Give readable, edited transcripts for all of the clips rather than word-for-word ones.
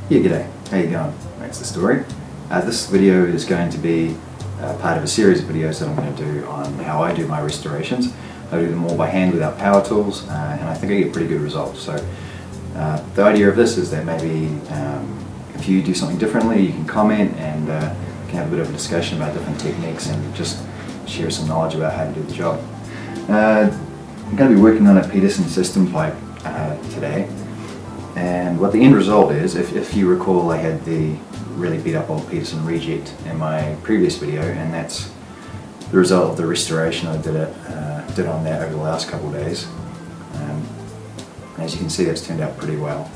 Yeah, g'day. How you going? That's the story. This video is going to be part of a series of videos that I'm going to do on how I do my restorations. I do them all by hand without power tools, and I think I get pretty good results. So the idea of this is that maybe if you do something differently, you can comment and can have a bit of a discussion about different techniques and just share some knowledge about how to do the job. I'm going to be working on a Peterson system pipe today. And what the end result is, if you recall, I had the really beat up old Peterson reject in my previous video, and that's the result of the restoration I did on that over the last couple of days. As you can see, that's turned out pretty well.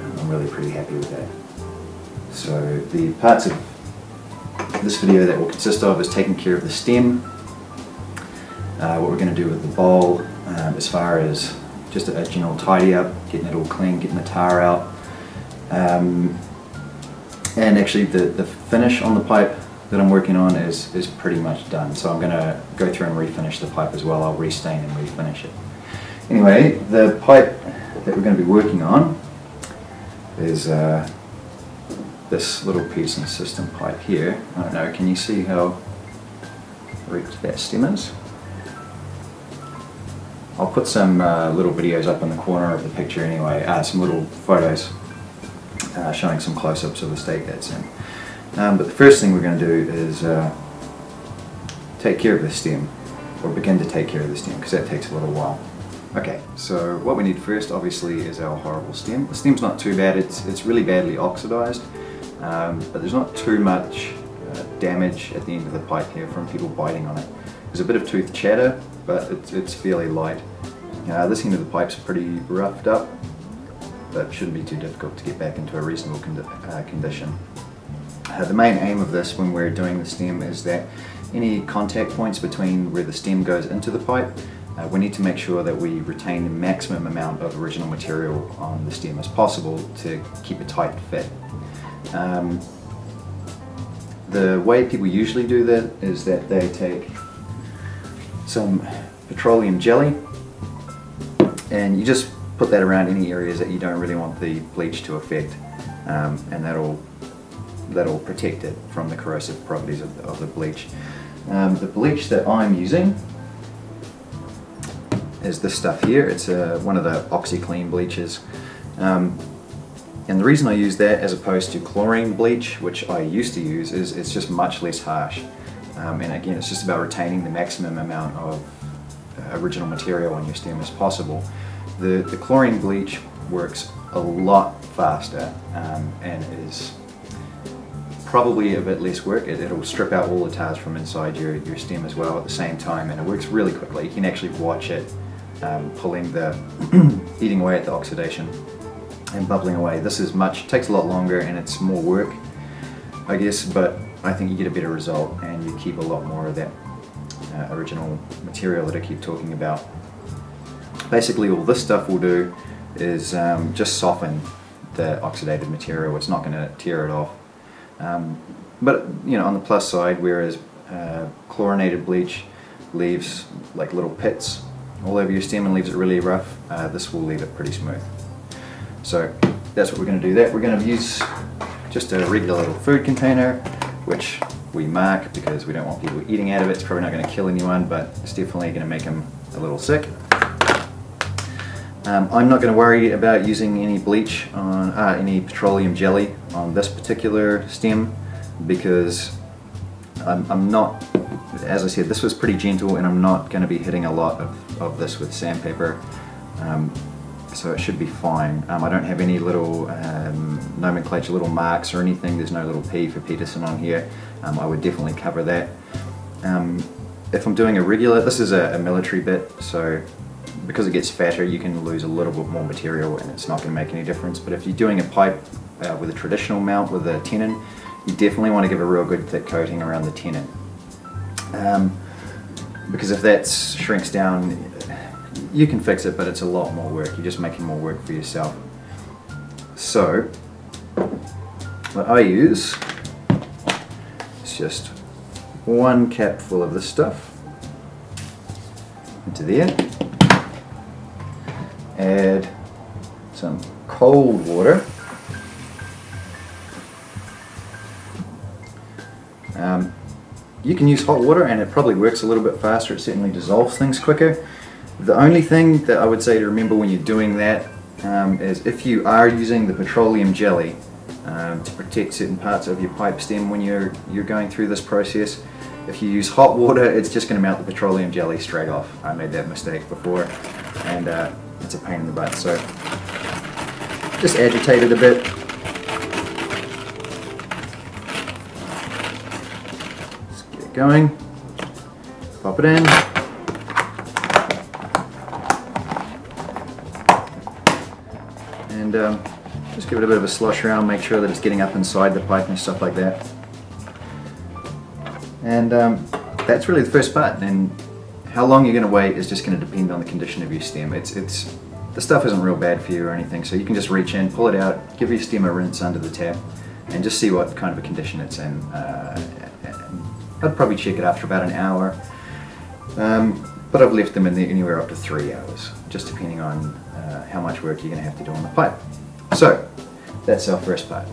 I'm really pretty happy with that. So the parts of this video that will consist of is taking care of the stem, what we're going to do with the bowl, as far as just a general tidy up, getting it all clean, getting the tar out, and actually the finish on the pipe that I'm working on is pretty much done. So I'm going to go through and refinish the pipe as well. I'll restain and refinish it. Anyway, the pipe that we're going to be working on is this little Peterson system pipe here. I don't know, can you see how wrecked that stem is? I'll put some little videos up in the corner of the picture anyway, some little photos showing some close-ups of the state that's in. But the first thing we're going to do is take care of the stem, or begin to take care of the stem, because that takes a little while. Okay, so what we need first obviously is our horrible stem. The stem's not too bad, it's really badly oxidized, but there's not too much damage at the end of the pipe here from people biting on it. There's a bit of tooth chatter, but it's fairly light. This end of the pipe's pretty roughed up, but shouldn't be too difficult to get back into a reasonable condition. The main aim of this when we're doing the stem is that any contact points between where the stem goes into the pipe, we need to make sure that we retain the maximum amount of original material on the stem as possible to keep a tight fit. The way people usually do that is that they take some petroleum jelly and you just put that around any areas that you don't really want the bleach to affect, and that'll protect it from the corrosive properties of the bleach. The bleach that I'm using is this stuff here. It's one of the OxyClean bleaches, and the reason I use that as opposed to chlorine bleach, which I used to use, is it's just much less harsh. And again, it's just about retaining the maximum amount of original material on your stem as possible. The chlorine bleach works a lot faster and is probably a bit less work. It'll strip out all the tars from inside your stem as well at the same time, and it works really quickly. You can actually watch it pulling eating away at the oxidation and bubbling away. This is takes a lot longer and it's more work, I guess, but I think you get a better result and you keep a lot more of that original material that I keep talking about. Basically all this stuff will do is just soften the oxidated material. It's not going to tear it off. But you know, on the plus side, whereas chlorinated bleach leaves like little pits all over your stem and leaves it really rough, this will leave it pretty smooth. So that's what we're going to do. We're going to use just a regular little food container, which we mark because we don't want people eating out of it. It's probably not going to kill anyone, but it's definitely going to make them a little sick. I'm not going to worry about using any bleach on any petroleum jelly on this particular stem, because I'm not, as I said, this was pretty gentle and I'm not going to be hitting a lot of this with sandpaper, so it should be fine. I don't have any little nomenclature, little marks or anything. There's no little P for Peterson on here. I would definitely cover that. If I'm doing a regular, this is a military bit, so because it gets fatter you can lose a little bit more material and it's not going to make any difference. But if you're doing a pipe with a traditional mount with a tenon, you definitely want to give a real good thick coating around the tenon, because if that shrinks down, you can fix it, but it's a lot more work. You're just making more work for yourself. So what I use is just one cap full of this stuff into there. Add some cold water you can use hot water and it probably works a little bit faster. It certainly dissolves things quicker. The only thing that I would say to remember when you're doing that is if you are using the petroleum jelly to protect certain parts of your pipe stem when you're going through this process, if you use hot water, it's just going to melt the petroleum jelly straight off. I made that mistake before, and it's a pain in the butt. So just agitate it a bit. Let's get it going. Pop it in. And just give it a bit of a slosh around, make sure that it's getting up inside the pipe and stuff like that. And that's really the first part. And how long you're going to wait is just going to depend on the condition of your stem. The stuff isn't real bad for you or anything, so you can just reach in, pull it out, give your stem a rinse under the tap, and just see what kind of a condition it's in. I'd probably check it after about an hour, but I've left them in there anywhere up to 3 hours, just depending on how much work you're going to have to do on the pipe. So that's our first part.